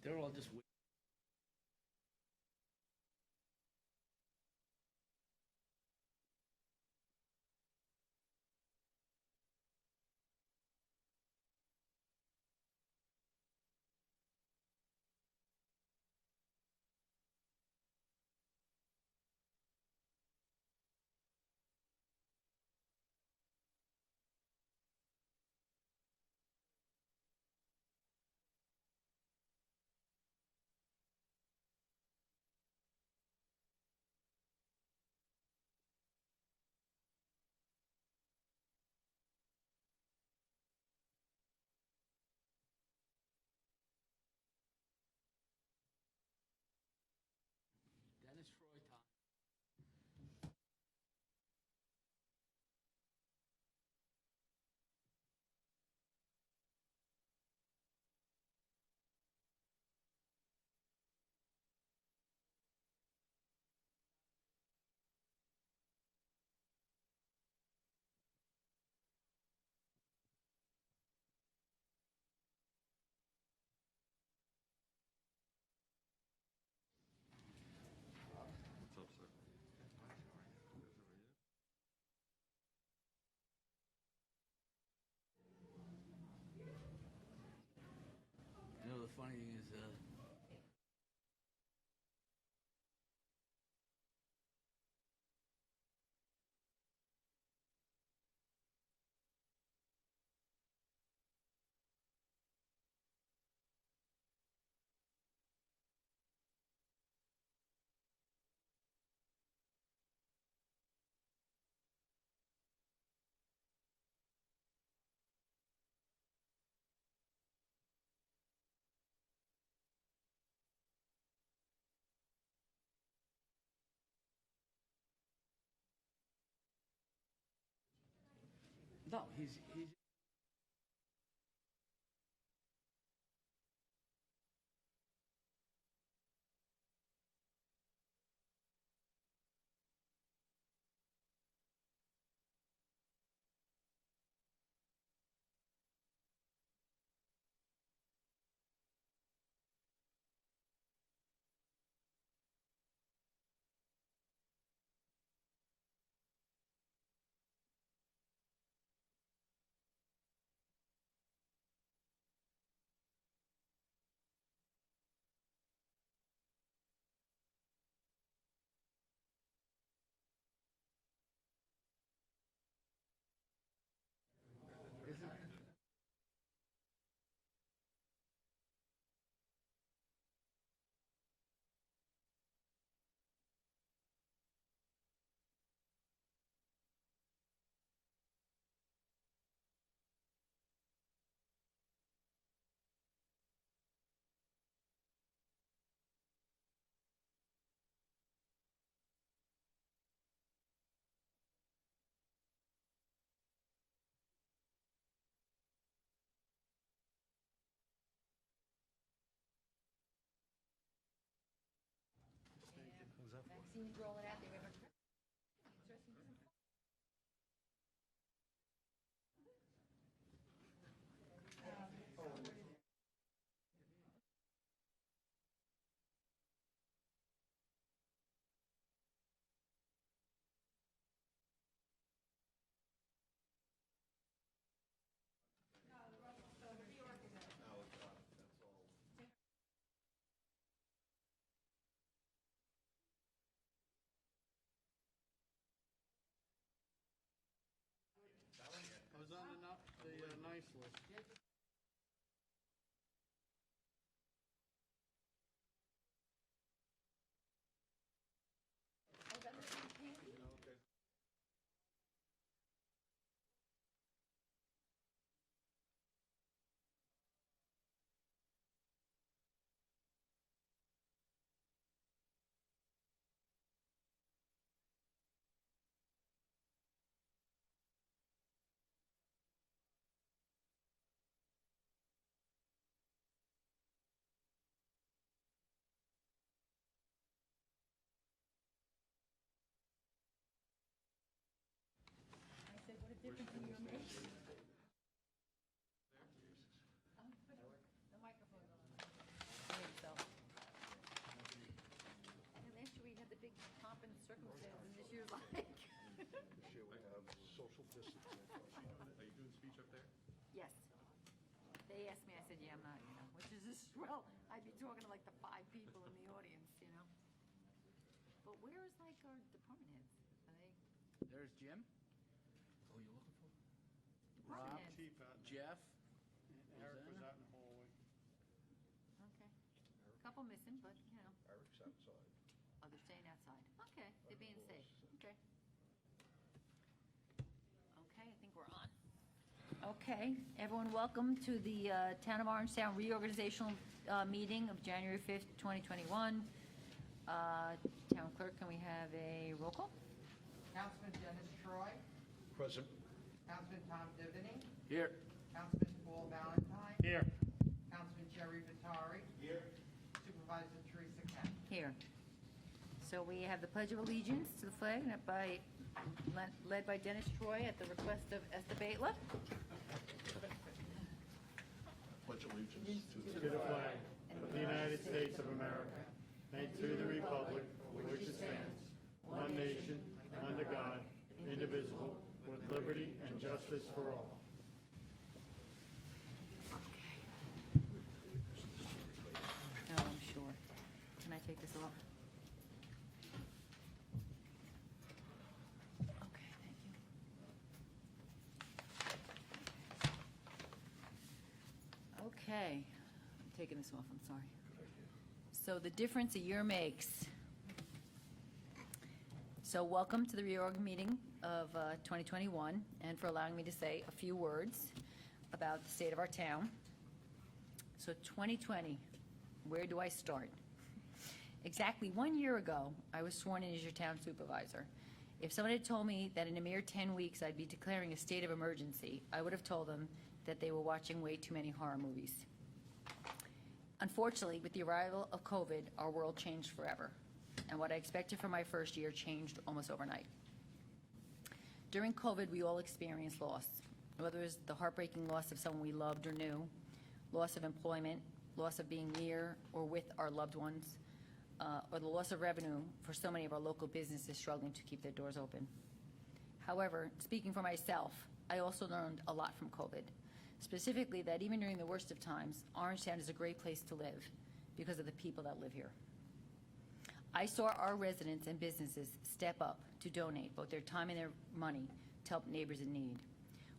They're all just. Dennis Troy time. What's up, sir? You know, the funny thing is, no, he's. Isn't, Who's that for? Vaccines rolling out. They were I was on the nice list. Oh, that was campaign? Okay. circumstances this year's like. This year we have social distancing. Are you doing speech up there? Yes. They asked me, I said, yeah, I'm not, which is just, well, I'd be talking to like the 5 people in the audience, But where's like our department heads? Are they? There's Jim. Oh, you looking for? Department Rob, heads. Chief, Jeff. And Eric was out in the hallway. Okay. Couple missing, but, Eric's outside. Oh, they're staying outside. Okay, they're being safe. Okay. Okay, I think we're on. Okay, everyone, welcome to the Town of Orangetown reorganizational meeting of January 5th, 2021. Town clerk, can we have a roll call? Councilman Dennis Troy, Present. Councilman Tom Divany, Here. Councilman Paul Valentine, Here. Councilman Jerry Vitari. Here. Supervisor Teresa Kemp. Here. So we have the Pledge of Allegiance to the flag, led by Dennis Troy at the request of Esther Baitler. Pledge allegiance To the flag of the United States of America, and to the republic for which it stands, one nation, under God, indivisible, with liberty and justice for all. No, I'm sure. Can I take this off? Okay, thank you. Okay, I'm taking this off, I'm sorry. So the difference a year makes. So welcome to the reorg meeting of 2021, and for allowing me to say a few words about the state of our town. So 2020, where do I start? Exactly 1 year ago, I was sworn in as your town supervisor. If someone had told me that in a mere 10 weeks I'd be declaring a state of emergency, I would have told them that they were watching way too many horror movies. Unfortunately, with the arrival of COVID, our world changed forever, and what I expected for my first year changed almost overnight. During COVID, we all experienced loss, whether it was the heartbreaking loss of someone we loved or knew, loss of employment, loss of being near or with our loved ones, or the loss of revenue for so many of our local businesses struggling to keep their doors open. However, speaking for myself, I also learned a lot from COVID. Specifically, that even during the worst of times, Orangetown is a great place to live because of the people that live here. I saw our residents and businesses step up to donate both their time and their money to help neighbors in need.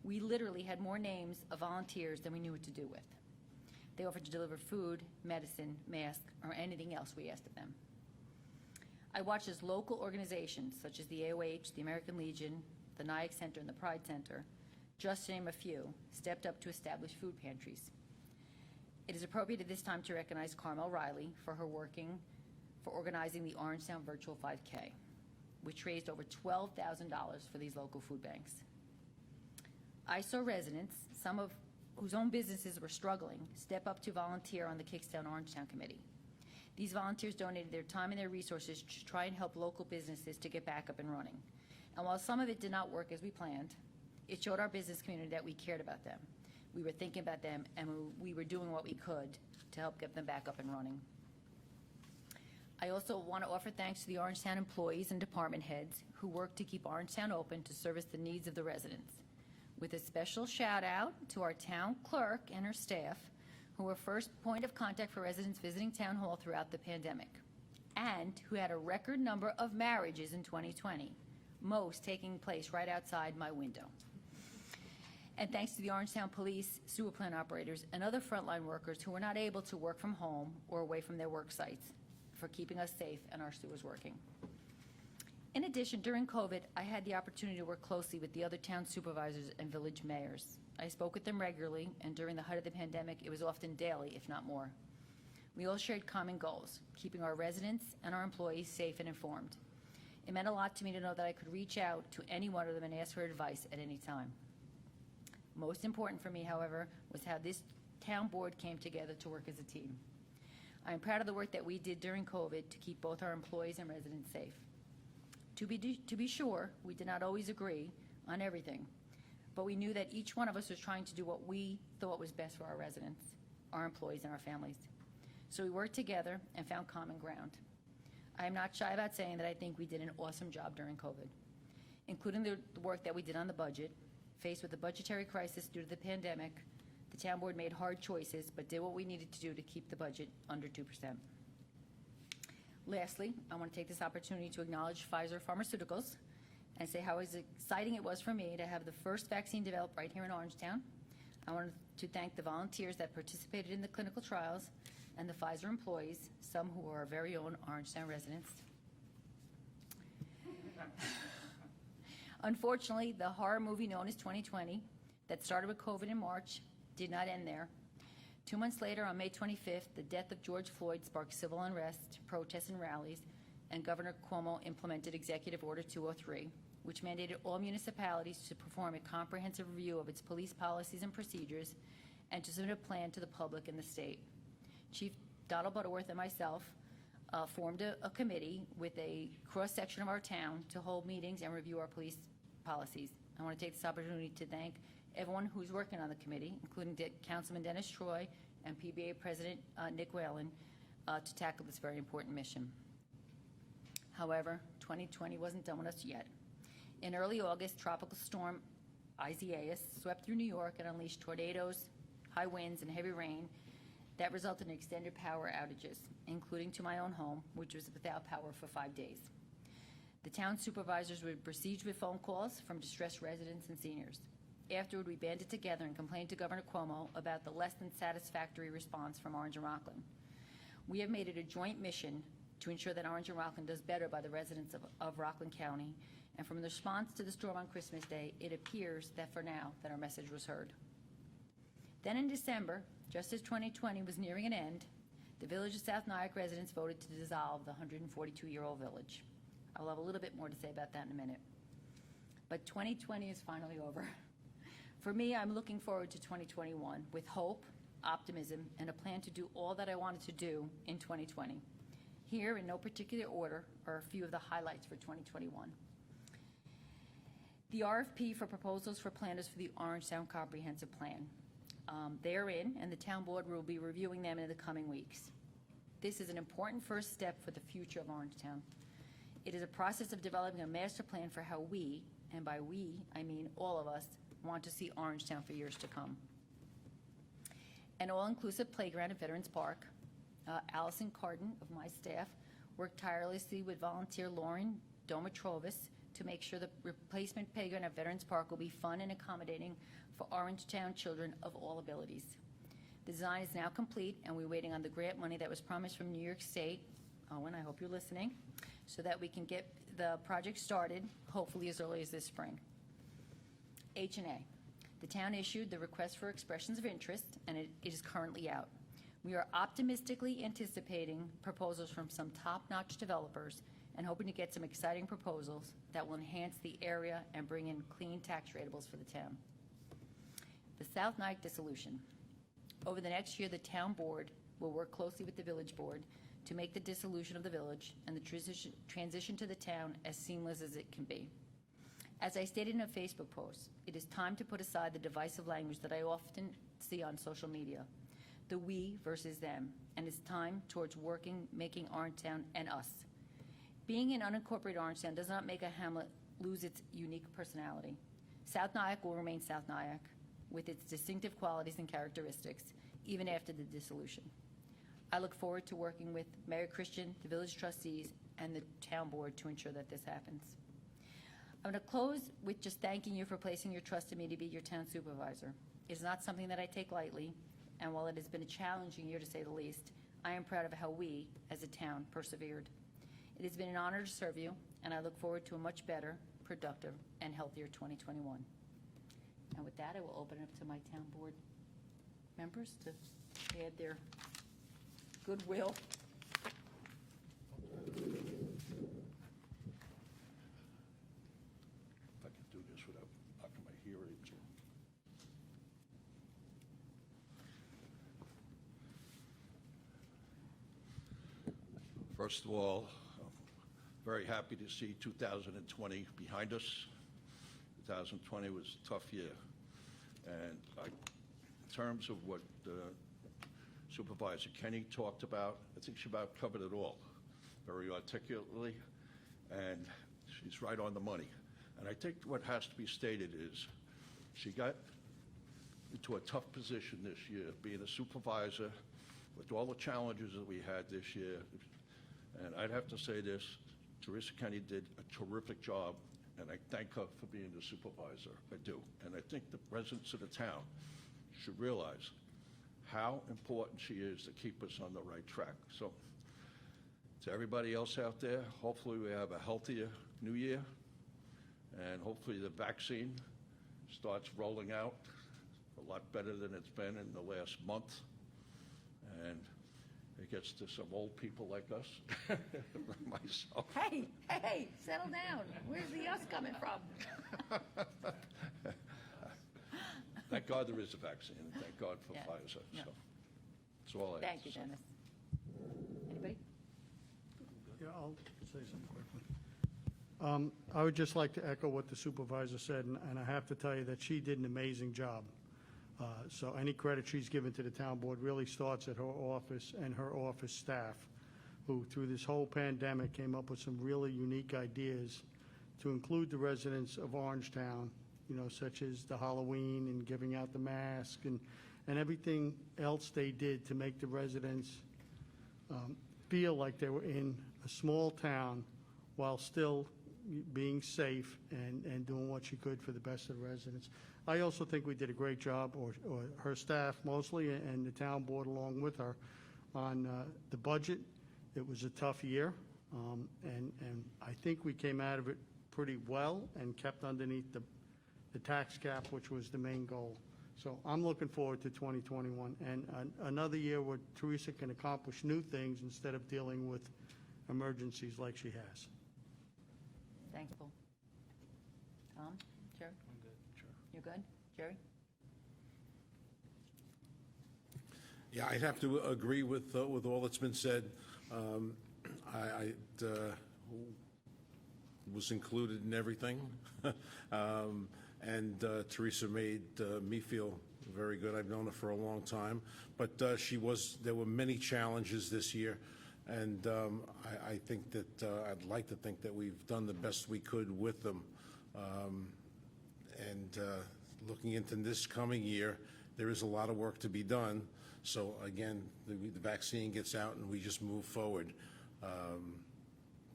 We literally had more names of volunteers than we knew what to do with. They offered to deliver food, medicine, masks, or anything else we asked of them. I watched as local organizations such as the AOH, the American Legion, the Nyack Center, and the Pride Center, just to name a few, stepped up to establish food pantries. It is appropriate at this time to recognize Carmel Riley for organizing the Orangetown Virtual 5K, which raised over $12,000 for these local food banks. I saw residents, some of whose own businesses were struggling, step up to volunteer on the Kickstown Orangetown Committee. These volunteers donated their time and their resources to try and help local businesses to get back up and running. And while some of it did not work as we planned, it showed our business community that we cared about them. We were thinking about them, and we were doing what we could to help get them back up and running. I also want to offer thanks to the Orangetown employees and department heads who work to keep Orangetown open to service the needs of the residents. With a special shout out to our town clerk and her staff, who were first point of contact for residents visiting Town Hall throughout the pandemic, and who had a record number of marriages in 2020, most taking place right outside my window. And thanks to the Orangetown Police, sewer plant operators, and other frontline workers who were not able to work from home or away from their work sites for keeping us safe and our sewers working. In addition, during COVID, I had the opportunity to work closely with the other town supervisors and village mayors. I spoke with them regularly, and during the height of the pandemic, it was often daily, if not more. We all shared common goals, keeping our residents and our employees safe and informed. It meant a lot to me to know that I could reach out to any one of them and ask for advice at any time. Most important for me, however, was how this town board came together to work as a team. I am proud of the work that we did during COVID to keep both our employees and residents safe. To be sure, we did not always agree on everything, but we knew that each one of us was trying to do what we thought was best for our residents, our employees, and our families. So we worked together and found common ground. I am not shy about saying that I think we did an awesome job during COVID, including the work that we did on the budget. Faced with the budgetary crisis due to the pandemic, the town board made hard choices, but did what we needed to do to keep the budget under 2%. Lastly, I want to take this opportunity to acknowledge Pfizer Pharmaceuticals and say how exciting it was for me to have the first vaccine developed right here in Orangetown. I want to thank the volunteers that participated in the clinical trials and the Pfizer employees, some who are our very own Orangetown residents. Unfortunately, the horror movie known as 2020 that started with COVID in March did not end there. 2 months later, on May 25th, the death of George Floyd sparked civil unrest, protests, and rallies, and Governor Cuomo implemented Executive Order 203, which mandated all municipalities to perform a comprehensive review of its police policies and procedures and to submit a plan to the public in the state. Chief Donald Butterworth and myself formed a committee with a cross-section of our town to hold meetings and review our police policies. I want to take this opportunity to thank everyone who's working on the committee, including Councilman Dennis Troy and PBA President Nick Whalen, to tackle this very important mission. However, 2020 wasn't done with us yet. In early August, Tropical Storm Isaias swept through New York and unleashed tornadoes, high winds, and heavy rain that resulted in extended power outages, including to my own home, which was without power for 5 days. The town supervisors were besieged with phone calls from distressed residents and seniors. Afterward, we banded together and complained to Governor Cuomo about the less than satisfactory response from Orange and Rockland. We have made it a joint mission to ensure that Orange and Rockland does better by the residents of Rockland County, and from the response to the storm on Christmas Day, it appears that for now that our message was heard. Then in December, just as 2020 was nearing an end, the Village of South Nyack residents voted to dissolve the 142-year-old village. I'll have a little bit more to say about that in a minute. But 2020 is finally over. For me, I'm looking forward to 2021 with hope, optimism, and a plan to do all that I wanted to do in 2020. Here, in no particular order, are a few of the highlights for 2021. The RFP for proposals for planners for the Orangetown Comprehensive Plan. They are in, and the town board will be reviewing them in the coming weeks. This is an important first step for the future of Orangetown. It is a process of developing a master plan for how we, and by we, I mean all of us, want to see Orangetown for years to come. An all-inclusive playground at Veterans Park. Allison Carden of my staff worked tirelessly with volunteer Lauren Domatrovis to make sure the replacement playground at Veterans Park will be fun and accommodating for Orangetown children of all abilities. The design is now complete, and we're waiting on the grant money that was promised from New York State. Owen, I hope you're listening, so that we can get the project started, hopefully as early as this spring. H&A. The town issued the request for expressions of interest, and it is currently out. We are optimistically anticipating proposals from some top-notch developers and hoping to get some exciting proposals that will enhance the area and bring in clean tax rateables for the town. The South Nyack dissolution. Over the next year, the town board will work closely with the village board to make the dissolution of the village and the transition to the town as seamless as it can be. As I stated in a Facebook post, it is time to put aside the divisive language that I often see on social media, the we versus them, and it's time towards making Orangetown and us. Being an unincorporated Orangetown does not make a hamlet lose its unique personality. South Nyack will remain South Nyack with its distinctive qualities and characteristics, even after the dissolution. I look forward to working with Mayor Christian, the village trustees, and the town board to ensure that this happens. I'm going to close with just thanking you for placing your trust in me to be your town supervisor. It is not something that I take lightly, and while it has been a challenging year to say the least, I am proud of how we, as a town, persevered. It has been an honor to serve you, and I look forward to a much better, productive, and healthier 2021. And with that, I will open it up to my town board members to add their goodwill. If I can do this without knocking my hearing. First of all, I'm very happy to see 2020 behind us. 2020 was a tough year. And in terms of what Supervisor Kenny talked about, I think she about covered it all. very articulately, and she's right on the money. And I think what has to be stated is she got into a tough position this year, being a supervisor with all the challenges that we had this year. And I'd have to say this, Teresa Kenny did a terrific job, and I thank her for being the supervisor. I do. And I think the residents of the town should realize how important she is to keep us on the right track. So to everybody else out there, hopefully we have a healthier new year, and hopefully the vaccine starts rolling out a lot better than it's been in the last month, and it gets to some old people like us, myself. Hey, settle down. Where's the us coming from? Thank God there is a vaccine, and thank God for Yeah. Pfizer. Yeah. So that's all I have Thank to you, say. Dennis. Anybody? Yeah, I'll say something quickly. I would just like to echo what the supervisor said, and I have to tell you that she did an amazing job. So any credit she's given to the town board really starts at her office and her office staff, who through this whole pandemic came up with some really unique ideas to include the residents of Orangetown, such as the Halloween and giving out the mask and everything else they did to make the residents feel like they were in a small town while still being safe and doing what she could for the best of the residents. I also think we did a great job, or her staff mostly, and the town board along with her, on the budget. It was a tough year, and I think we came out of it pretty well and kept underneath the tax cap, which was the main goal. So I'm looking forward to 2021 and another year where Teresa can accomplish new things instead of dealing with emergencies like she has. Thank you. Tom? Jerry? I'm good. Sure. You're good? Jerry? Yeah, I'd have to agree with all that's been said. I was included in everything, and Teresa made me feel very good. I've known her for a long time, but there were many challenges this year, and I think that I'd like to think that we've done the best we could with them. And looking into this coming year, there is a lot of work to be done. So again, the vaccine gets out and we just move forward.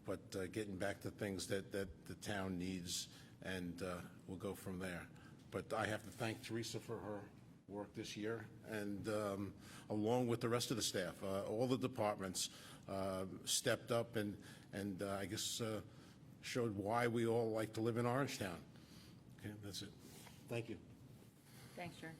But getting back to things that the town needs, and we'll go from there. But I have to thank Teresa for her work this year, and along with the rest of the staff, all the departments stepped up and I guess showed why we all like to live in Orangetown. Okay, that's it. Thank you. Thanks, Jerry.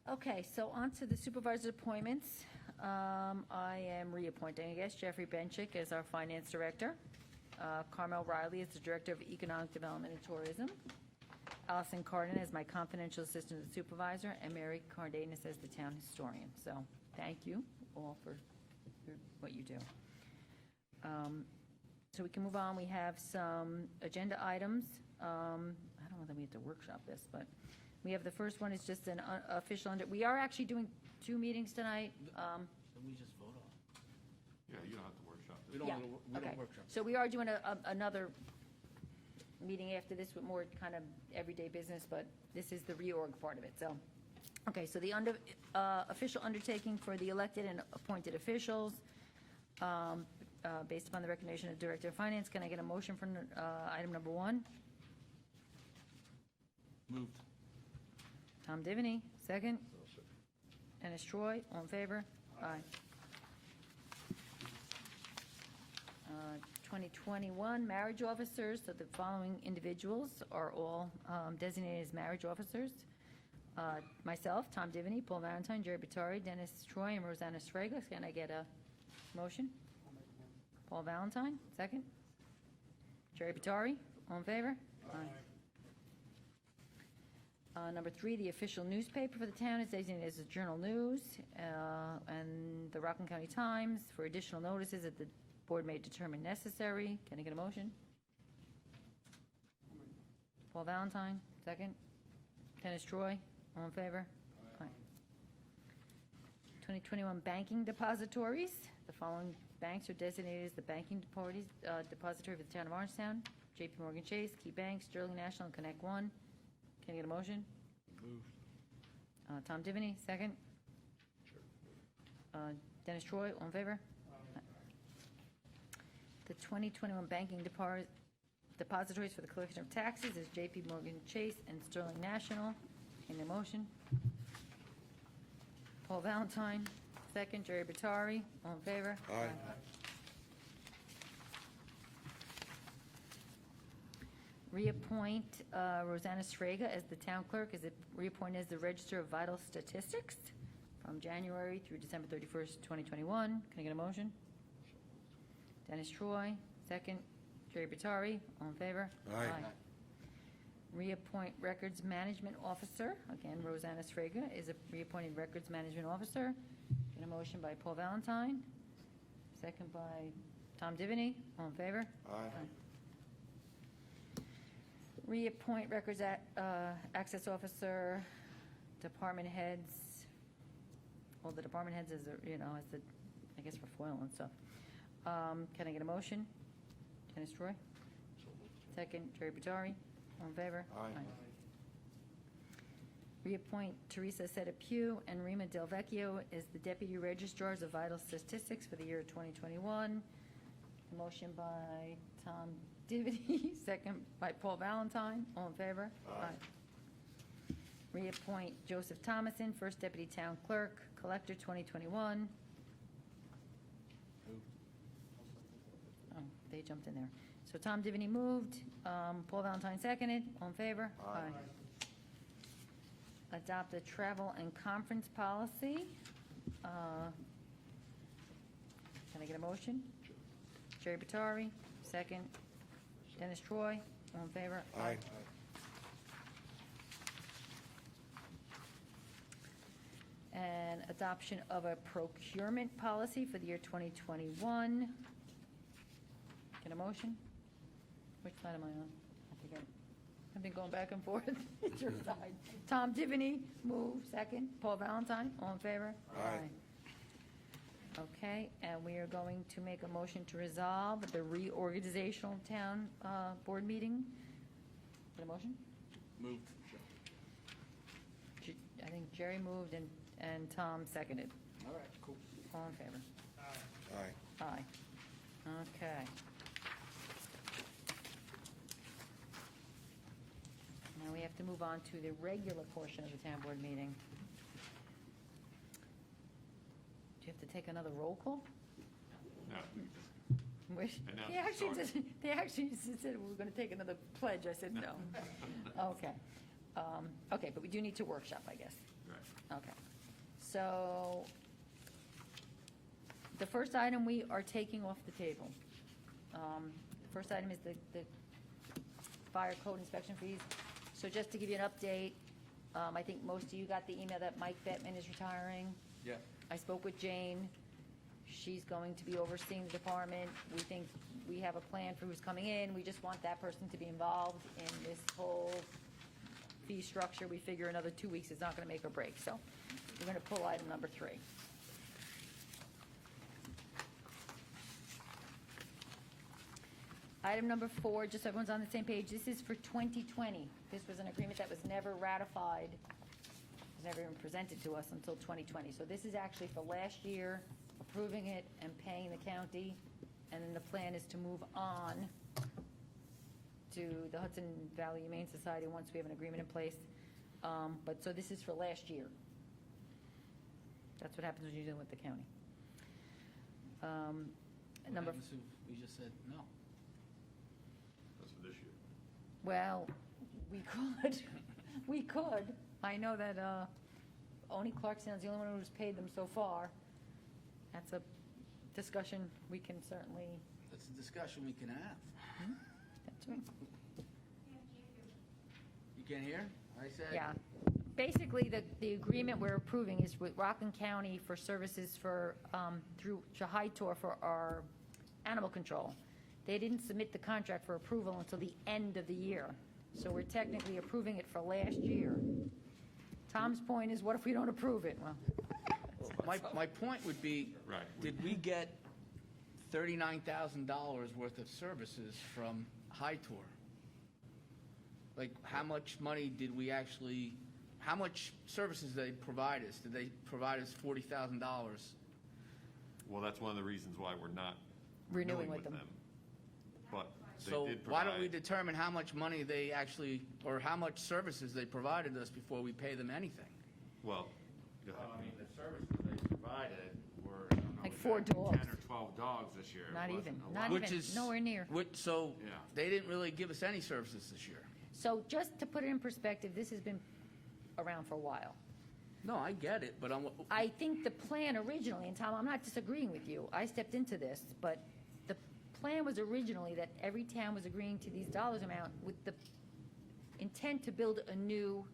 Okay, so on to the supervisor appointments. I am reappointing, I guess, Jeffrey Benchick as our finance director, Carmel Riley as the director of economic development and tourism, Allison Carden as my confidential assistant supervisor, and Mary Cardenas as the town historian. So thank you all for what you do. So we can move on. We have some agenda items. I don't know that we have to workshop this, but we have the first one is just an official we are actually doing 2 meetings tonight. Then we just vote on it. Yeah, you don't have to workshop We this. don't, Yeah, we okay. don't workshop. So we are doing another meeting after this with more kind of everyday business, but this is the reorg part of it, so. Okay, so the official undertaking for the elected and appointed officials, based upon the recommendation of Director of Finance, can I get a motion for item number 1? Moved. Tom Divany, second. Dennis Troy, all in favor? Aye. 2021 marriage officers, so the following individuals are all designated as marriage officers. Myself, Tom Divany, Paul Valentine, Jerry Batari, Dennis Troy, and Rosanna Sraga. Can I get a motion? Paul Valentine, second. Jerry Batari, all in favor? Aye. Number 3, the official newspaper for the town is designated as the Journal News and the Rockland County Times for additional notices that the board may determine necessary. Can I get a motion? Paul Valentine, second. Dennis Troy, all in favor? Aye. 2021 banking depositories. The following banks are designated as the banking depository for the town of Orangetown: JP Morgan Chase, Key Bank, Sterling National, and Connect One. Can I get a motion? Moved. Tom Divany, second. Dennis Troy, all in favor? The 2021 banking depositories for the collection of taxes is JP Morgan Chase and Sterling National. Can I get a motion? Paul Valentine, second. Jerry Bottari, all in favor? Aye. Reappoint Rosanna Srega as the town clerk, as it reappointed as the Register of Vital Statistics from January through December 31st, 2021. Can I get a motion? Dennis Troy, second. Jerry Bottari, all in favor? Aye. Reappoint Records Management Officer, again, Rosanna Srega is a reappointed Records Management Officer. Get a motion by Paul Valentine, second by Tom Divany, all in favor? Aye. Reappoint Records Access Officer, department heads, well, the department heads is, as the, I guess for FOIL and stuff. Can I get a motion? Dennis Troy? Second, Jerry Bottari, all in favor? Aye. Reappoint Teresa Setapew and Rima Del Vecchio as the Deputy Registrars of Vital Statistics for the year 2021. Motion by Tom Divity, second by Paul Valentine, all in favor? Aye. Reappoint Joseph Thomason, First Deputy Town Clerk, Collector 2021. Oh, they jumped in there. So Tom Divany moved, Paul Valentine seconded, all in favor? Aye. Adopt a travel and conference policy. Can I get a motion? Jerry Bottari, second. Dennis Troy, all in favor? Aye. And adoption of a procurement policy for the year 2021. Get a motion? Which side am I on? I forget. I've been going back and forth. It's your side. Tom Divany, move, second. Paul Valentine, all in favor? Aye. Okay, and we are going to make a motion to resolve the reorganizational town board meeting. Get a motion? Moved. I think Jerry moved and Tom seconded. All right, cool. All in favor? Aye. Aye. Okay. Now we have to move on to the regular portion of the town board meeting. Do you have to take another roll call? No. Which- And now They it's actually started. said, they actually said we were going to take another pledge. I said no. Okay. Okay, but we do need to workshop, I guess. Right. Okay. So the first item we are taking off the table. The first item is the fire code inspection fees. So just to give you an update, I think most of you got the email that Mike Bettman is retiring. Yeah. I spoke with Jane. She's going to be overseeing the department. We think we have a plan for who's coming in. We just want that person to be involved in this whole fee structure. We figure another 2 weeks is not going to make or break. So we're going to pull item number 3. Item number 4, just so everyone's on the same page, this is for 2020. This was an agreement that was never ratified, was never even presented to us until 2020. So this is actually for last year, approving it and paying the county, and then the plan is to move on to the Hudson Valley Humane Society once we have an agreement in place. So this is for last year. That's what happens when you're dealing with the county. What Number, happens if we just said no? That's for this year. well, we could. I know that only Clarkstown's the only one who's paid them so far. That's a discussion we can certainly, That's a discussion we can have. that's right. You can't hear? I said. Yeah. Basically, the agreement we're approving is with Rockland County for services for, through Shahitor for our animal control. They didn't submit the contract for approval until the end of the year. So we're technically approving it for last year. Tom's point is, what if we don't approve it? Well, my point would be, Right. did we get $39,000 worth of services from High Tour? Like, how much money did we actually, how much services did they provide us? Did they provide us $40,000? Well, that's one of the reasons why we're not Renewing with them. But they So did why don't we provide, determine how much money they actually, or how much services they provided us before we pay them anything? well, go ahead. I mean, the services they provided were, I don't know, Like we 4 had dogs. 10 or 12 dogs this year. It Not wasn't even, a not lot. even, nowhere near. So Yeah. they didn't really give us any services this year. So just to put it in perspective, this has been around for a while. No, I get it, but I think the plan originally, and Tom, I'm not disagreeing with you, I stepped into this, but the plan was originally that every town was agreeing to these dollars amount with the intent to build a new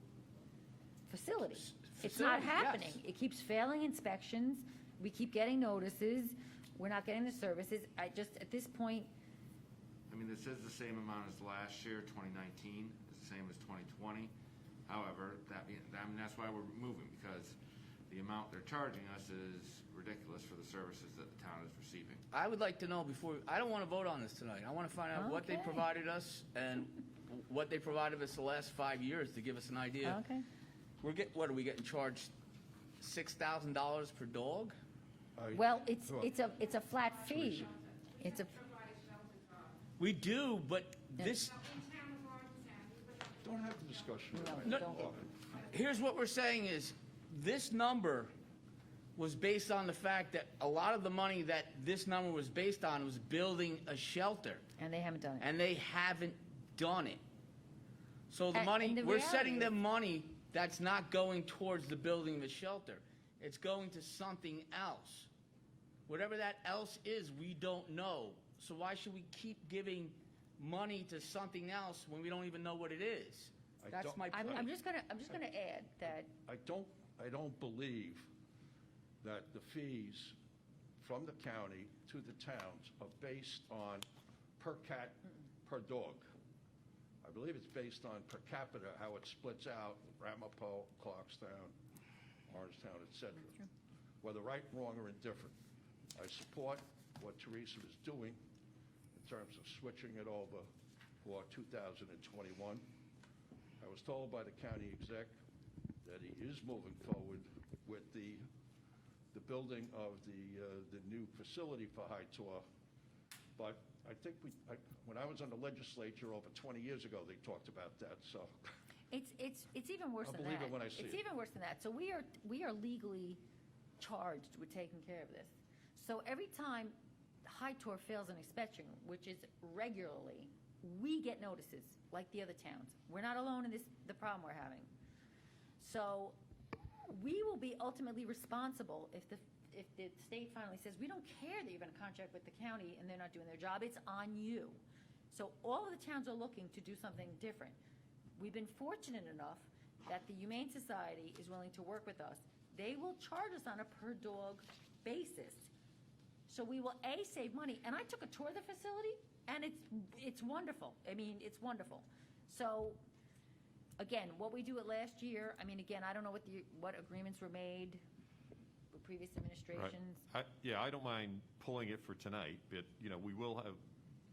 facility. It's not Facility, happening. yes. It keeps failing inspections, we keep getting notices, we're not getting the services. I just, at this point, I mean, this is the same amount as last year, 2019, it's the same as 2020. However, that's why we're moving, because the amount they're charging us is ridiculous for the services that the town is receiving. I would like to know before, I don't want to vote on this tonight. I want to find out what they Okay. provided us and what they provided us the last 5 years to give us an idea. okay. What are we getting charged? $6,000 per dog? Well, it's a flat fee. It's a, We do, but this, Don't have the discussion. No. don't. here's what we're saying is, this number was based on the fact that a lot of the money that this number was based on was building a shelter, And they haven't done it. and they haven't done it. So the And- money, and the we're reality setting is- them money that's not going towards the building of a shelter. It's going to something else. Whatever that else is, we don't know. So why should we keep giving money to something else when we don't even know what it is? I That's don't- my point. I'm just gonna add that, I don't believe that the fees from the county to the towns are based on per cat, per dog. I believe it's based on per capita, how it splits out, Ramapo, Clarkstown, Orangetown, et cetera. Whether right, wrong, or indifferent. I support what Teresa is doing in terms of switching it over for 2021. I was told by the county exec that he is moving forward with the building of the new facility for High Tour. But I think when I was on the legislature over 20 years ago, they talked about that, so. it's even worse I'll than that. believe it when I see It's it. even worse than that. So we are legally charged with taking care of this. So every time High Tour fails an inspection, which is regularly, we get notices, like the other towns. We're not alone in the problem we're having. So we will be ultimately responsible if the state finally says, we don't care that you're gonna contract with the county and they're not doing their job, it's on you. So all of the towns are looking to do something different. We've been fortunate enough that the Humane Society is willing to work with us. They will charge us on a per dog basis. So we will, A, save money, and I took a tour of the facility, and it's wonderful. I mean, it's wonderful. So, again, what we do it last year, I mean, again, I don't know what agreements were made with previous administrations. Yeah, I don't mind pulling it for tonight, but, we will have,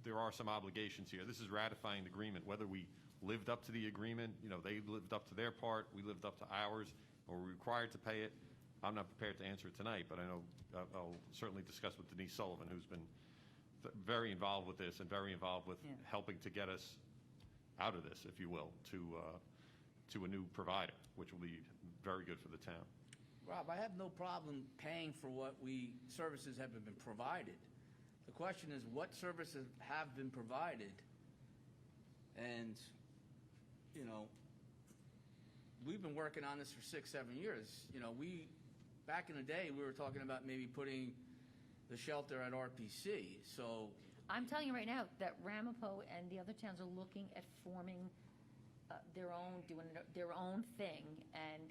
there are some obligations here. This is ratifying the agreement, whether we lived up to the agreement, they lived up to their part, we lived up to ours, or we're required to pay it. I'm not prepared to answer it tonight, but I know I'll certainly discuss with Denise Sullivan, who's been very involved with this and very involved with helping to get us out of this, if you will, to a new provider, which will be very good for the town. Rob, I have no problem paying for what services have been provided. The question is, what services have been provided? And, we've been working on this for 6-7 years. Back in the day, we were talking about maybe putting the shelter at RPC, so. I'm telling you right now that Ramapo and the other towns are looking at forming doing their own thing, and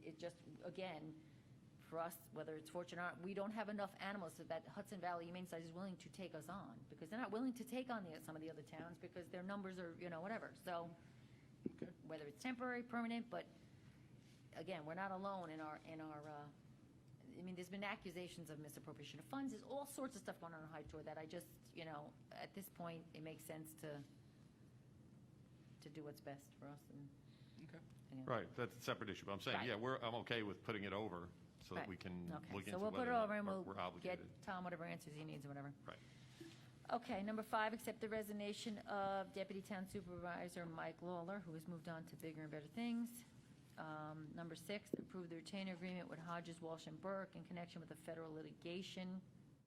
it just, again, for us, whether it's fortunate or not, we don't have enough animals so that Hudson Valley Humane Society is willing to take us on, because they're not willing to take on some of the other towns because their numbers are, whatever. So whether it's temporary, permanent, but again, we're not alone in our I mean, there's been accusations of misappropriation of funds. There's all sorts of stuff going on in High Tour that I just, at this point, it makes sense to do what's best for us and. Okay. Right, that's a separate issue, but I'm saying, Right. yeah, I'm okay with putting it over so that Right. we can Okay, look so into we'll put whether it or over and not we'll we're get obligated. Tom whatever answers he needs or whatever. Right. Okay, number 5, accept the resignation of Deputy Town Supervisor Mike Lawler, who has moved on to bigger and better things. Number 6, approve the retainer agreement with Hodges, Walsh, and Burke in connection with the federal litigation.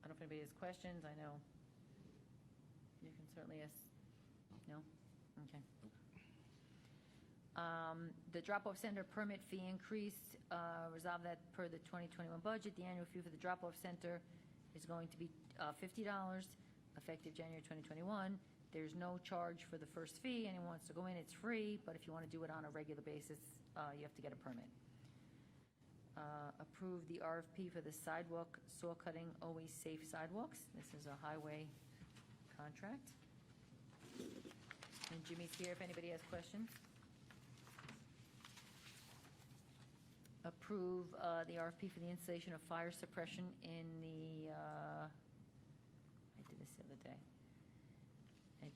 I don't know if anybody has questions. I know you can certainly ask. No? Okay. The drop-off center permit fee increase, resolve that per the 2021 budget. The annual fee for the drop-off center is going to be $50, effective January 2021. There's no charge for the first fee. Anyone wants to go in, it's free, but if you want to do it on a regular basis, you have to get a permit. Approve the RFP for the sidewalk saw cutting Always Safe sidewalks. This is a highway contract. And Jimmy's here if anybody has questions. Approve the RFP for the installation of fire suppression in the, I did this the other day.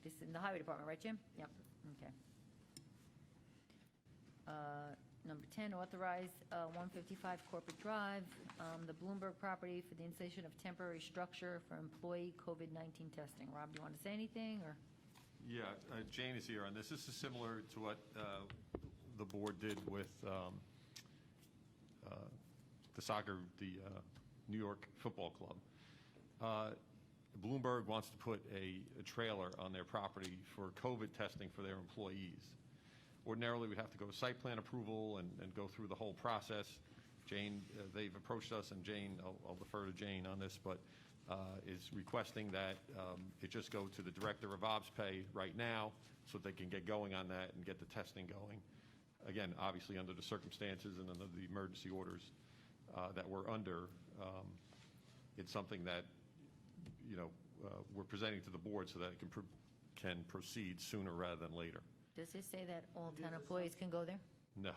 This is in the highway department, right, Jim? Yep, okay. Number 10, authorize 155 Corporate Drive, the Bloomberg property for the installation of temporary structure for employee COVID-19 testing. Rob, do you want to say anything, or? Yeah, Jane is here on this. This is similar to what the board did with the soccer, the New York Football Club. Bloomberg wants to put a trailer on their property for COVID testing for their employees. Ordinarily, we'd have to go to site plan approval and go through the whole process. Jane, they've approached us, and Jane, I'll defer to Jane on this, but is requesting that it just go to the director of ops pay right now so they can get going on that and get the testing going. Again, obviously under the circumstances and under the emergency orders that we're under, it's something that, we're presenting to the board so that it can proceed sooner rather than later. Does this say that all town employees can go there? No.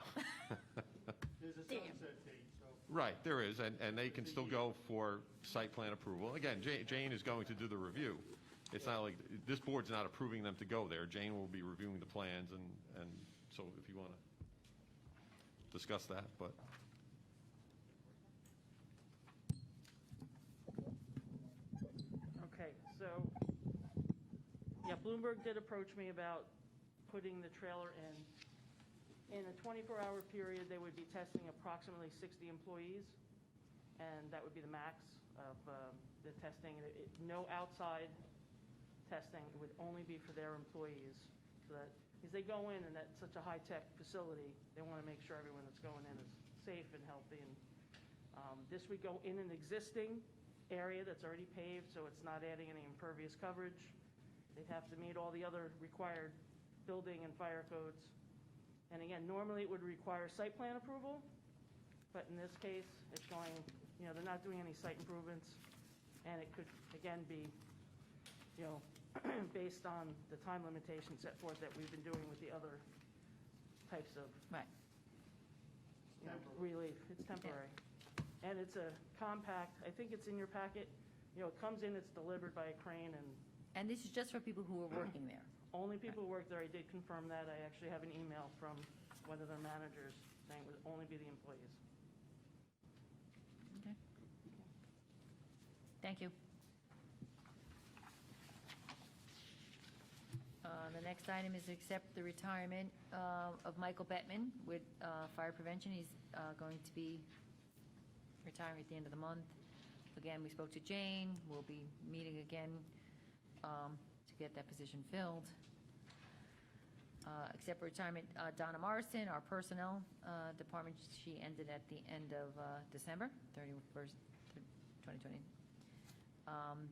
There's a sunset date, so. Right, there is, and they can still go for site plan approval. Again, Jane is going to do the review. It's not like, this board's not approving them to go there. Jane will be reviewing the plans, and so if you want to discuss that, but. Okay, so, yeah, Bloomberg did approach me about putting the trailer in. In a 24-hour period, they would be testing approximately 60 employees, and that would be the max of the testing. No outside testing. It would only be for their employees. So that as they go in, and that's such a high-tech facility, they want to make sure everyone that's going in is safe and healthy. And this would go in an existing area that's already paved, so it's not adding any impervious coverage. They'd have to meet all the other required building and fire codes. And again, normally it would require site plan approval, but in this case, it's going, they're not doing any site improvements, and it could, again, be, based on the time limitations set forth that we've been doing with the other types of Right. Relief. It's temporary. And it's a compact, I think it's in your packet, it comes in, it's delivered by a crane, and And this is just for people who are working there? only people who work there. I did confirm that. I actually have an email from one of their managers saying it would only be the employees. Okay. Thank you. The next item is accept the retirement of Michael Bettman with fire prevention. He's going to be retiring at the end of the month. Again, we spoke to Jane. We'll be meeting again to get that position filled. Except for retirement, Donna Morrison, our personnel department, she ended at the end of December 31st, 2020.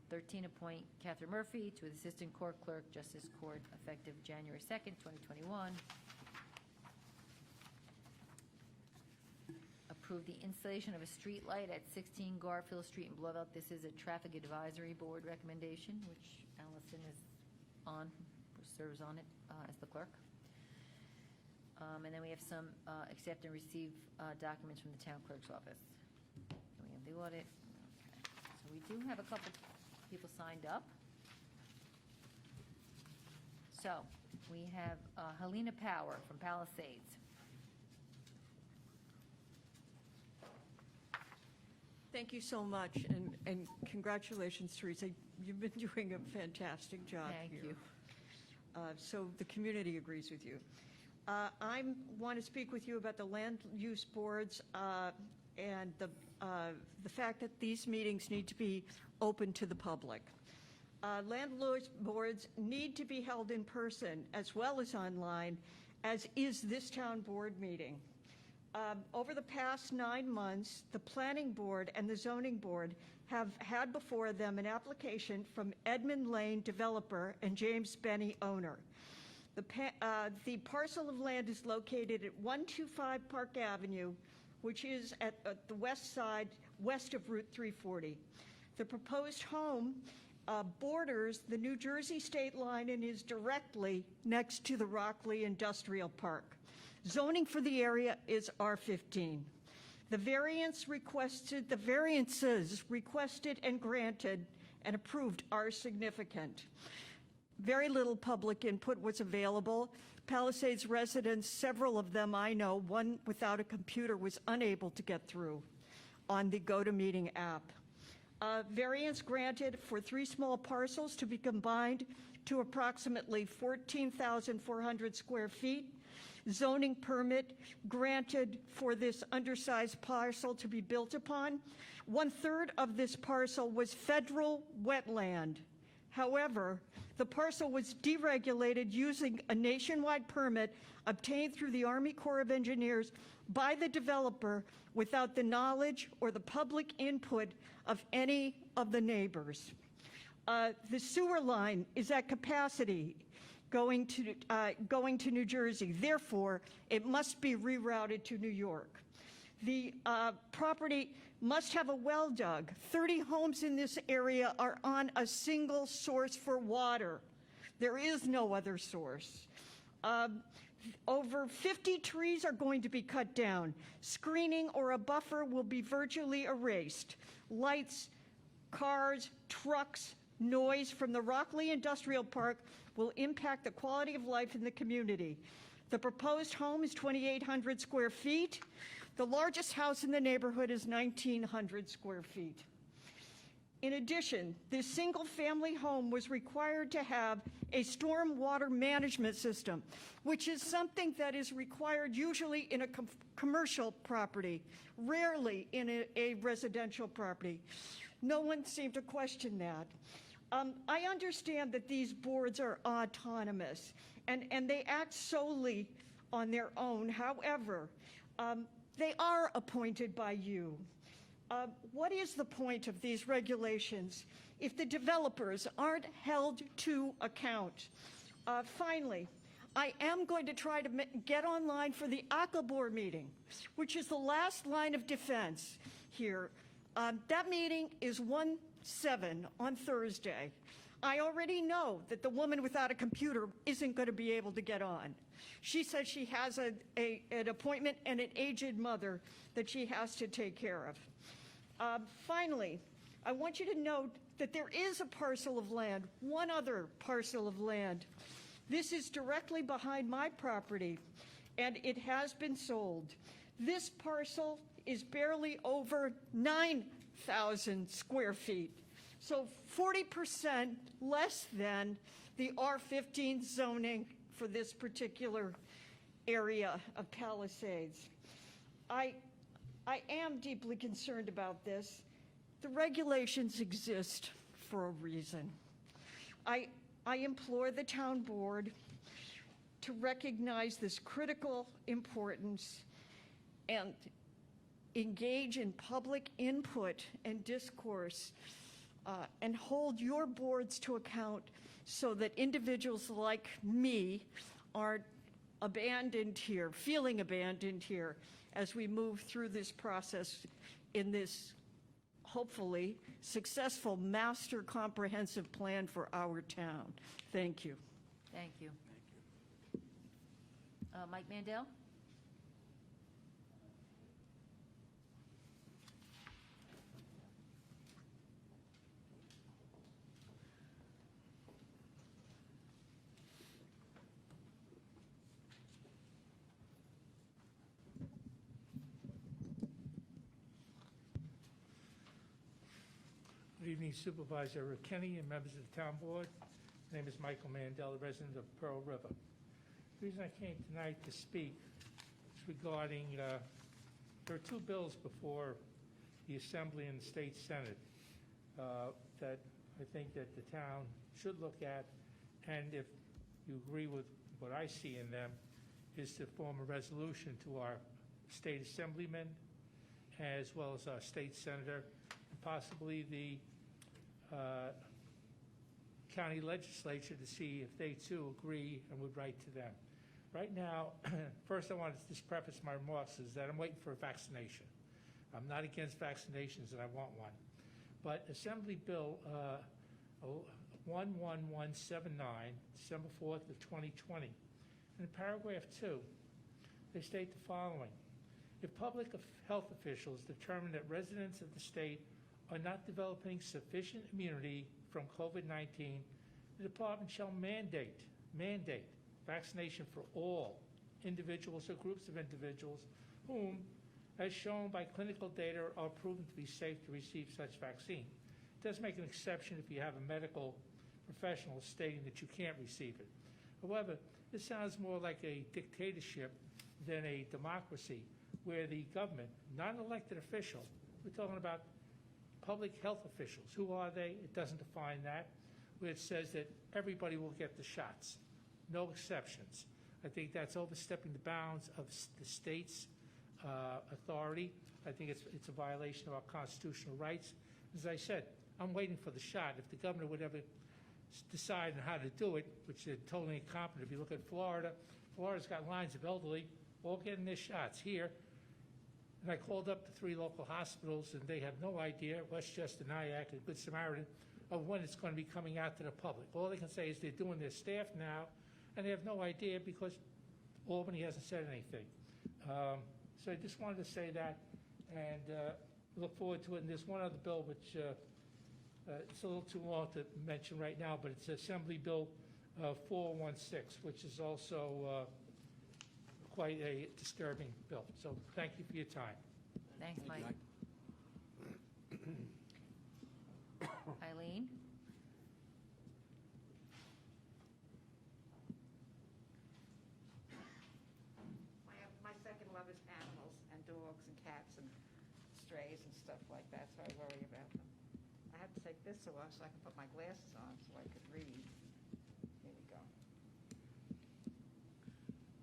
13, appoint Catherine Murphy to Assistant Court Clerk, Justice Court, effective January 2nd, 2021. Approve the installation of a street light at 16 Garfield Street in Blueville. This is a Traffic Advisory Board recommendation, which Allison is on, serves on it as the clerk. And then we have some accept and receive documents from the town clerk's office. And we have the audit. Okay. So we do have a couple people signed up. So we have Helena Power from Palisades. Thank you so much, and congratulations, Teresa. You've been doing a fantastic job Thank here. you. So the community agrees with you. I want to speak with you about the land use boards and the fact that these meetings need to be open to the public. Land use boards need to be held in person as well as online, as is this town board meeting. Over the past 9 months, the Planning Board and the Zoning Board have had before them an application from Edmund Lane developer and James Benny owner. The parcel of land is located at 125 Park Avenue, which is at the west side, west of Route 340. The proposed home borders the New Jersey state line and is directly next to the Rockley Industrial Park. Zoning for the area is R15. The variances requested and granted and approved are significant. Very little public input was available. Palisades residents, several of them I know, one without a computer, was unable to get through on the GoToMeeting app. Variance granted for 3 small parcels to be combined to approximately 14,400 square feet. Zoning permit granted for this undersized parcel to be built upon. 1/3 of this parcel was federal wetland. However, the parcel was deregulated using a nationwide permit obtained through the Army Corps of Engineers by the developer without the knowledge or the public input of any of the neighbors. The sewer line is at capacity going to New Jersey. Therefore, it must be rerouted to New York. The property must have a well dug. 30 homes in this area are on a single source for water. There is no other source. Over 50 trees are going to be cut down. Screening or a buffer will be virtually erased. Lights, cars, trucks, noise from the Rockley Industrial Park will impact the quality of life in the community. The proposed home is 2,800 square feet. The largest house in the neighborhood is 1,900 square feet. In addition, this single-family home was required to have a stormwater management system, which is something that is required usually in a commercial property, rarely in a residential property. No one seemed to question that. I understand that these boards are autonomous and they act solely on their own. However, they are appointed by you. What is the point of these regulations if the developers aren't held to account? Finally, I am going to try to get online for the Akabor meeting, which is the last line of defense here. That meeting is 1/7 on Thursday. I already know that the woman without a computer isn't going to be able to get on. She says she has an appointment and an aged mother that she has to take care of. Finally, I want you to note that there is a parcel of land, one other parcel of land. This is directly behind my property, and it has been sold. This parcel is barely over 9,000 square feet, so 40% less than the R15 zoning for this particular area of Palisades. I am deeply concerned about this. The regulations exist for a reason. I implore the town board to recognize this critical importance and engage in public input and discourse and hold your boards to account so that individuals like me aren't abandoned here, feeling abandoned here as we move through this process in this hopefully successful master comprehensive plan for our town. Thank you. Thank you. Mike Mandel? evening, Supervisor Kenny and members of the town board. My name is Michael Mandel, a resident of Pearl River. The reason I came tonight to speak is regarding, there are two bills before the Assembly and the State Senate that I think that the town should look at, and if you agree with what I see in them, is to form a resolution to our state assemblymen as well as our state senator, and possibly the county legislature, to see if they too agree and would write to them. Right now, first I want to just preface my remarks is that I'm waiting for a vaccination. I'm not against vaccinations and I want one. But Assembly Bill 11179, December 4th of 2020, in paragraph 2, they state the following. If public health officials determine that residents of the state are not developing sufficient immunity from COVID-19, the department shall mandate vaccination for all individuals or groups of individuals whom, as shown by clinical data, are proven to be safe to receive such vaccine. It does make an exception if you have a medical professional stating that you can't receive it. However, this sounds more like a dictatorship than a democracy, where the government, not an elected official, we're talking about public health officials. Who are they? It doesn't define that. Where it says that everybody will get the shots, no exceptions. I think that's overstepping the bounds of the state's authority. I think it's a violation of our constitutional rights. As I said, I'm waiting for the shot. If the governor would ever decide on how to do it, which they're totally incompetent. If you look at Florida, Florida's got lines of elderly all getting their shots here. And I called up the 3 local hospitals, and they have no idea, Westchester, Nyack, and Good Samaritan, of when it's going to be coming out to the public. All they can say is they're doing their staff now, and they have no idea because Albany hasn't said anything. So I just wanted to say that, and look forward to it. And there's one other bill which it's a little too long to mention right now, but it's Assembly Bill 416, which is also quite a disturbing bill. So thank you for your time. Thanks, Mike. Eileen? My second love is animals and dogs and cats and strays and stuff like that, so I worry about them. I had to take this off so I can put my glasses on so I could read. Here we go.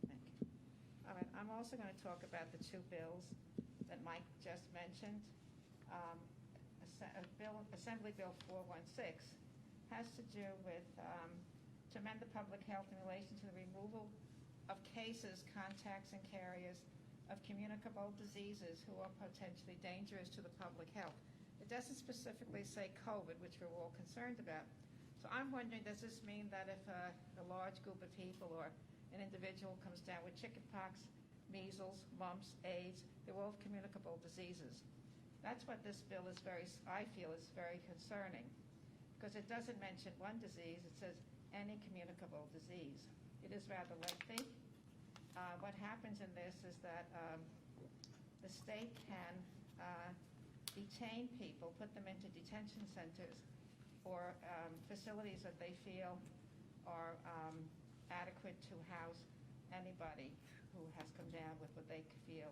Thank you. All right, I'm also going to talk about the 2 bills that Mike just mentioned. Assembly Bill 416 has to do with to amend the public health in relation to the removal of cases, contacts, and carriers of communicable diseases who are potentially dangerous to the public health. It doesn't specifically say COVID, which we're all concerned about. So I'm wondering, does this mean that if a large group of people or an individual comes down with chickenpox, measles, mumps, AIDS, they're all communicable diseases? That's what this bill is I feel is very concerning, because it doesn't mention one disease. It says any communicable disease. It is rather lengthy. What happens in this is that the state can detain people, put them into detention centers or facilities that they feel are adequate to house anybody who has come down with what they feel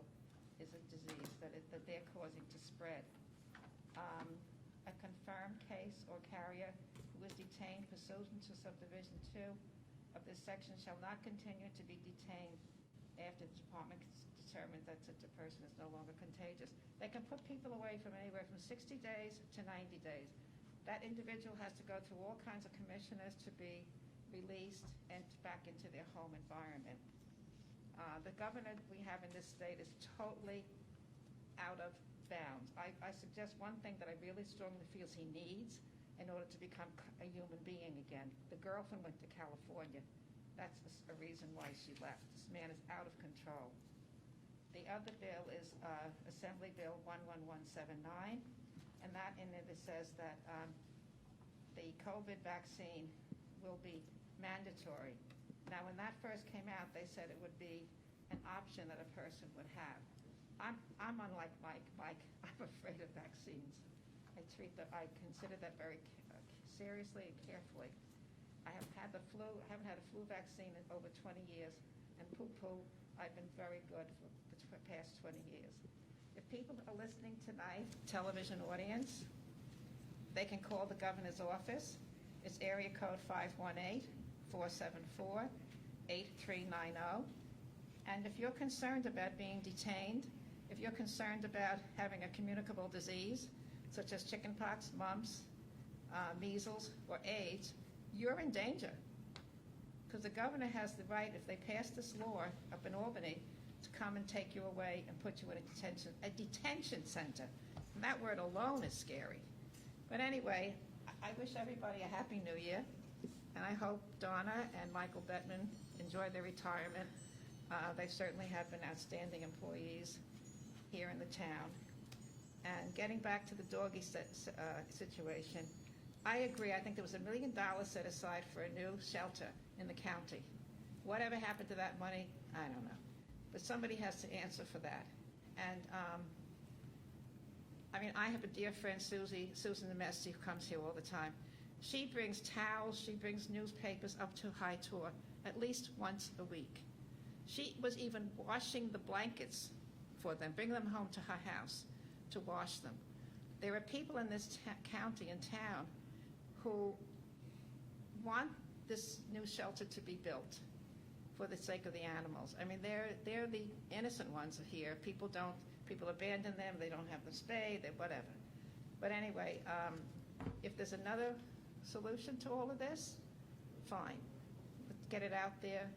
is a disease that they're causing to spread. A confirmed case or carrier who is detained pursuant to subdivision 2 of this section shall not continue to be detained after the department determined that such a person is no longer contagious. They can put people away from anywhere from 60 days to 90 days. That individual has to go through all kinds of commissioners to be released and back into their home environment. The governor we have in this state is totally out of bounds. I suggest one thing that I really strongly feel he needs in order to become a human being again. The girlfriend went to California. That's a reason why she left. This man is out of control. The other bill is Assembly Bill 11179, and that in it says that the COVID vaccine will be mandatory. Now, when that first came out, they said it would be an option that a person would have. I'm unlike Mike. I'm afraid of vaccines. I consider that very seriously and carefully. I have had the flu, I haven't had a flu vaccine in over 20 years, and poo-poo, I've been very good for the past 20 years. If people are listening tonight, television audience, they can call the governor's office. It's area code 518-474-8390. And if you're concerned about being detained, if you're concerned about having a communicable disease, such as chickenpox, mumps, measles, or AIDS, you're in danger. Because the governor has the right, if they pass this law up in Albany, to come and take you away and put you in a detention center. And that word alone is scary. But anyway, I wish everybody a happy new year. And I hope Donna and Michael Bettman enjoy their retirement. They certainly have been outstanding employees here in the town. And getting back to the doggy situation, I agree. I think there was $1 million set aside for a new shelter in the county. Whatever happened to that money, I don't know. But somebody has to answer for that. And I mean, I have a dear friend, Susan Nemesti, who comes here all the time. She brings towels, she brings newspapers up to High Tour at least once a week. She was even washing the blankets for them, bringing them home to her house to wash them. There are people in this county and town who want this new shelter to be built for the sake of the animals. I mean, they're the innocent ones here. People abandon them, they don't have them spayed, they whatever. But anyway, if there's another solution to all of this, fine. Let's get it out there,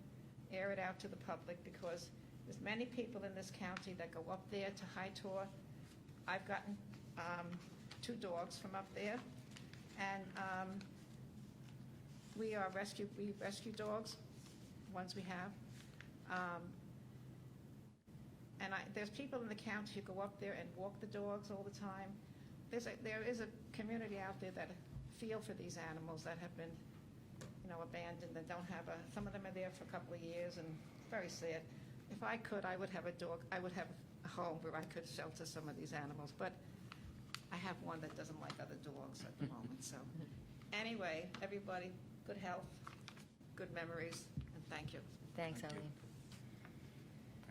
air it out to the public, because there's many people in this county that go up there to High Tour. I've gotten 2 dogs from up there, and we rescue dogs, ones we have. And there's people in the county who go up there and walk the dogs all the time. There is a community out there that feel for these animals that have been, abandoned and don't have some of them are there for a couple of years, and it's very sad. If I could, I would have a dog. I would have a home where I could shelter some of these animals, but I have one that doesn't like other dogs at the moment. So anyway, everybody, good health, good memories, and thank you. Thanks, Eileen.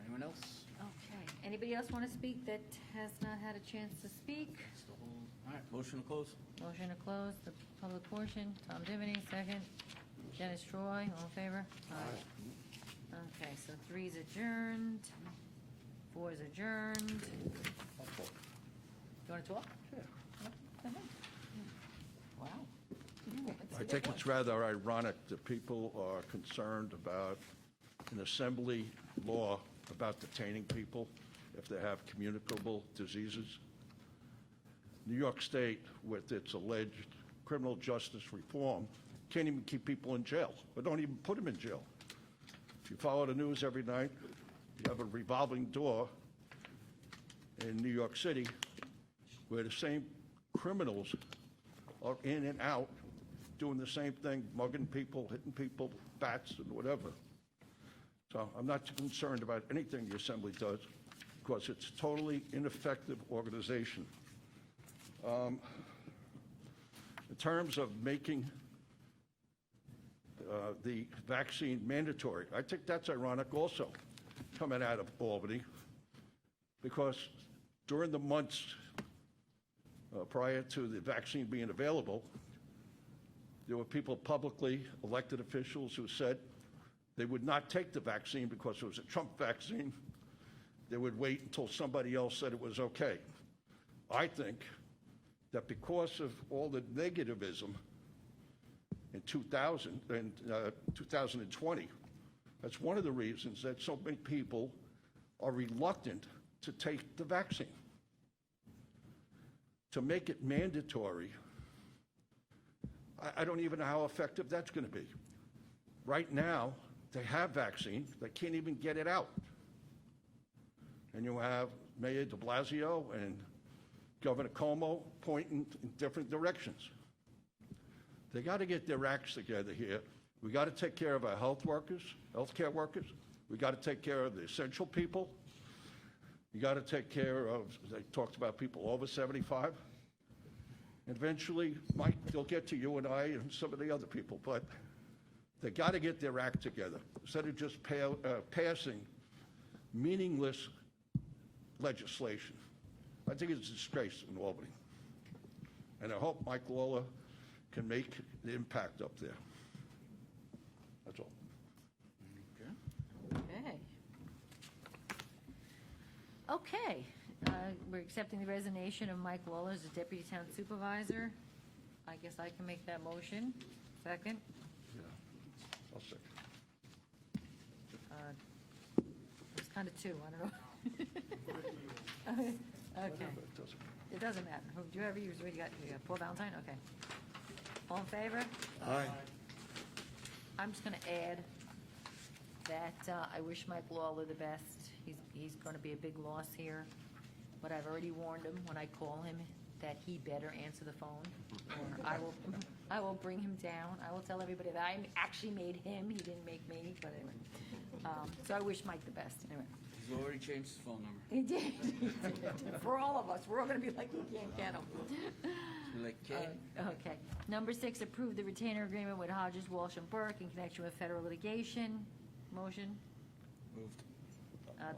Anyone else? Okay. Anybody else want to speak that has not had a chance to speak? All right, motion to close. Motion to close the public portion. Tom Divany, second. Dennis Troy, all in favor? Aye. Okay, so 3's adjourned, 4's adjourned. You want to talk? Yeah. Go ahead. Wow. I think it's rather ironic that people are concerned about an assembly law about detaining people if they have communicable diseases. New York State, with its alleged criminal justice reform, can't even keep people in jail, or don't even put them in jail. If you follow the news every night, you have a revolving door in New York City where the same criminals are in and out doing the same thing, mugging people, hitting people, bats, and whatever. So I'm not concerned about anything the Assembly does, because it's a totally ineffective organization. In terms of making the vaccine mandatory, I think that's ironic also, coming out of Albany, because during the months prior to the vaccine being available, there were people publicly, elected officials, who said they would not take the vaccine because it was a Trump vaccine. They would wait until somebody else said it was okay. I think that because of all the negativism in 2020, that's one of the reasons that so many people are reluctant to take the vaccine. To make it mandatory, I don't even know how effective that's going to be. Right now, they have vaccine, they can't even get it out. And you have Mayor de Blasio and Governor Cuomo pointing in different directions. They got to get their acts together here. We got to take care of our healthcare workers. We got to take care of the essential people. You got to take care of, they talked about people over 75. Eventually, Mike, they'll get to you and I and some of the other people, but they got to get their act together. Instead of just passing meaningless legislation. I think it's a disgrace in Albany. And I hope Mike Lawler can make an impact up there. That's all. Okay. Okay, we're accepting the resignation of Mike Lawler as the Deputy Town Supervisor. I guess I can make that motion. Second? Yeah, I'll second. It's kind of two, I don't know. Okay. It doesn't. It doesn't matter. Who, do you ever use, what do you got? You got Paul Valentine? Okay. All in favor? Aye. I'm just gonna add that I wish Mike Lawler the best. He's gonna be a big loss here, but I've already warned him when I call him that he better answer the phone, or I will bring him down. I will tell everybody that I actually made him, he didn't make me, but anyway. So I wish Mike the best, anyway. He's already changed his phone number. He did. For all of us, we're all gonna be like, you can't get him. We're like, okay. Okay. Number 6, approve the retainer agreement with Hodges, Walsh, and Burke in connection with federal litigation. Motion? Moved.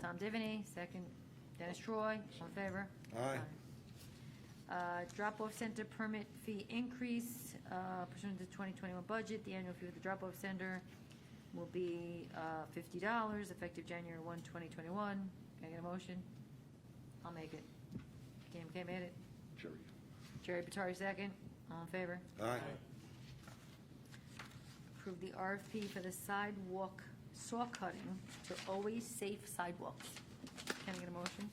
Tom Divany, second. Dennis Troy, all in favor? Aye. Drop-off center permit fee increase pursuant to the 2021 budget. The annual fee of the drop-off center will be $50, effective January 1, 2021. Can I get a motion? I'll make it. KMK made it. Jerry. Jerry Batari, second. All in favor? Aye. Approve the RFP for the sidewalk saw cutting to Always Safe Sidewalks. Can I get a motion?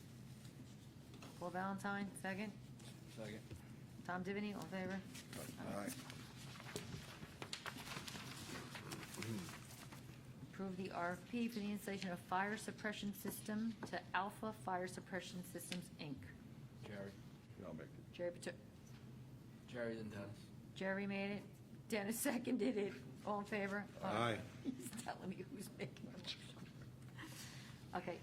Paul Valentine, second. Second. Tom Divany, all in favor? Aye. Approve the RFP for the installation of fire suppression system to Alpha Fire Suppression Systems, Inc. Jerry. Yeah, I'll make it. Jerry then Dennis. Jerry made it. Dennis seconded it. All in favor? Aye. He's telling me who's making the motion. Okay,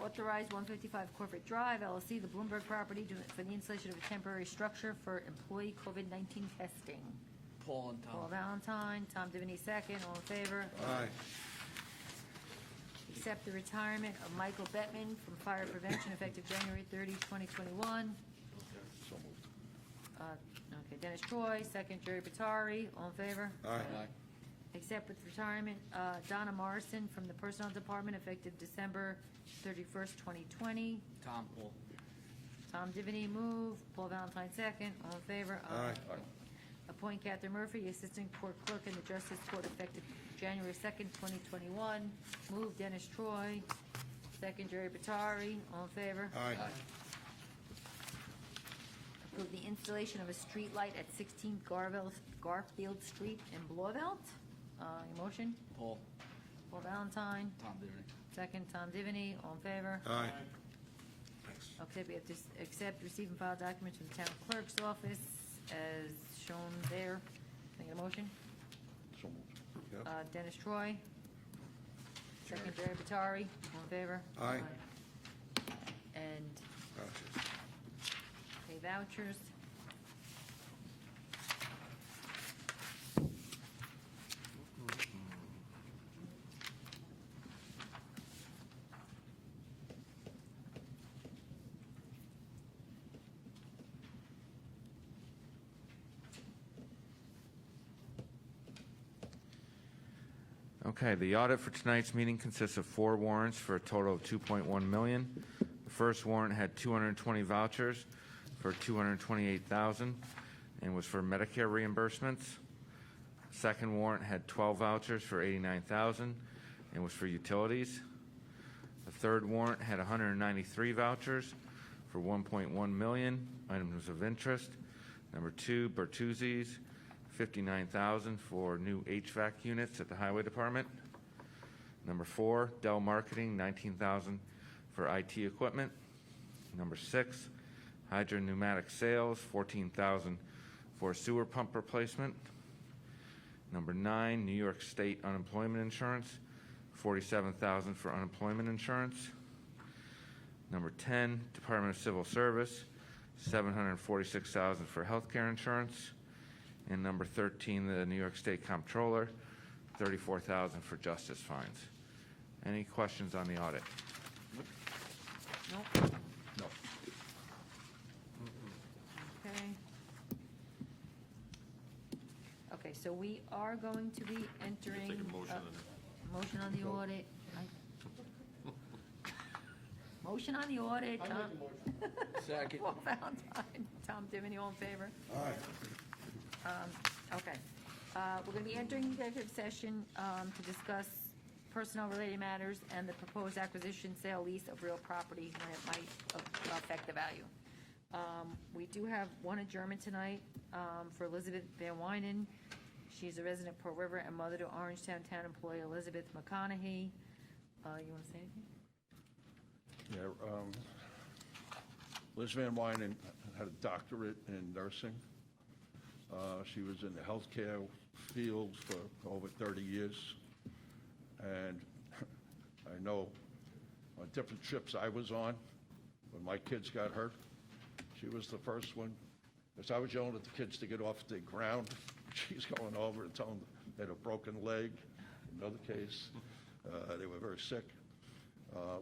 authorize 155 Corporate Drive, LLC, the Bloomberg property for the installation of a temporary structure for employee COVID-19 testing. Paul and Tom. Paul Valentine, Tom Divany, second. All in favor? Aye. Accept the retirement of Michael Bettman from fire prevention effective January 30, 2021. So moved. Okay, Dennis Troy, second. Jerry Batari, all in favor? Aye. Accept with retirement Donna Morrison from the Personnel Department effective December 31st, 2020. Tom, Paul. Tom Divany, move. Paul Valentine, second. All in favor? Aye. Appoint Catherine Murphy, Assistant Court Clerk in the Justice Court effective January 2nd, 2021. Move. Dennis Troy, second. Jerry Batari, all in favor? Aye. Approve the installation of a street light at 16 Garfield Street in Blauvelt. Your motion? Paul. Paul Valentine, Tom Divany. second. Tom Divany, all in favor? Aye. Okay, we have to accept, receive, and file documents from the town clerk's office as shown there. Can I get a motion? So moved. Yep. Dennis Troy, second. Jerry Batari, all in favor? Aye. And Vouchers. pay vouchers. Okay, the audit for tonight's meeting consists of 4 warrants for a total of $2.1 million. The first warrant had 220 vouchers for $228,000 and was for Medicare reimbursements. Second warrant had 12 vouchers for $89,000 and was for utilities. The third warrant had 193 vouchers for $1.1 million, items of interest. Number 2, Bertuzzi's, $59,000 for new HVAC units at the Highway Department. Number 4, Dell Marketing, $19,000 for IT equipment. Number 6, Hydro Pneumatic Sales, $14,000 for sewer pump replacement. Number 9, New York State Unemployment Insurance, $47,000 for unemployment insurance. Number 10, Department of Civil Service, $746,000 for healthcare insurance. And number 13, the New York State Comptroller, $34,000 for justice fines. Any questions on the audit? Nope. No. Okay. Okay, so we are going to be entering. Take a motion on it. Motion on the audit. Motion on the audit. I make a motion. Second. Paul Valentine, Tom Divany, all in favor? Okay. We're going to be entering executive session to discuss personnel-related matters and the proposed acquisition, sale, lease of real property when it might affect the value. We do have one adjournment tonight for Elizabeth Van Wynen. She's a resident of Pearl River and mother to Orangetown Town employee Elizabeth McConaughey. You want to say anything? Yeah, Liz Van Wynen had a doctorate in nursing. She was in the healthcare field for over 30 years. And I know on different trips I was on, when my kids got hurt, she was the first one. As I was yelling at the kids to get off the ground, she's going over and telling them they had a broken leg. Another case, they were very sick.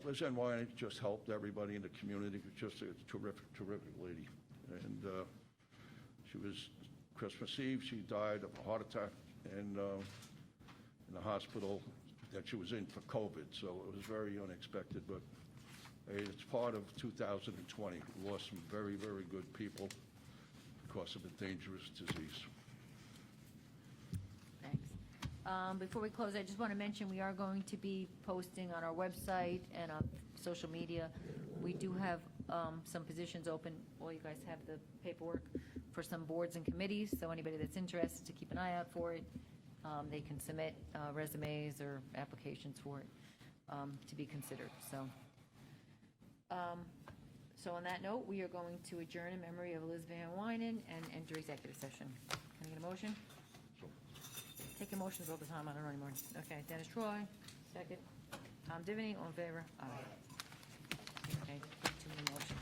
Liz Van Wynen just helped everybody in the community. Just a terrific, terrific lady. And she was, Christmas Eve, she died of a heart attack in the hospital that she was in for COVID. So it was very unexpected, but it's part of 2020. We lost some very, very good people because of a dangerous disease. Thanks. Before we close, I just want to mention we are going to be posting on our website and on social media. We do have some positions open. All you guys have the paperwork for some boards and committees, so anybody that's interested to keep an eye out for it, they can submit resumes or applications for it to be considered. So on that note, we are going to adjourn in memory of Liz Van Wynen and enter executive session. Can I get a motion? Taking motions all the time, I don't know anymore. Okay, Dennis Troy, second. Tom Divany, all in favor? Aye. Okay, too many motions.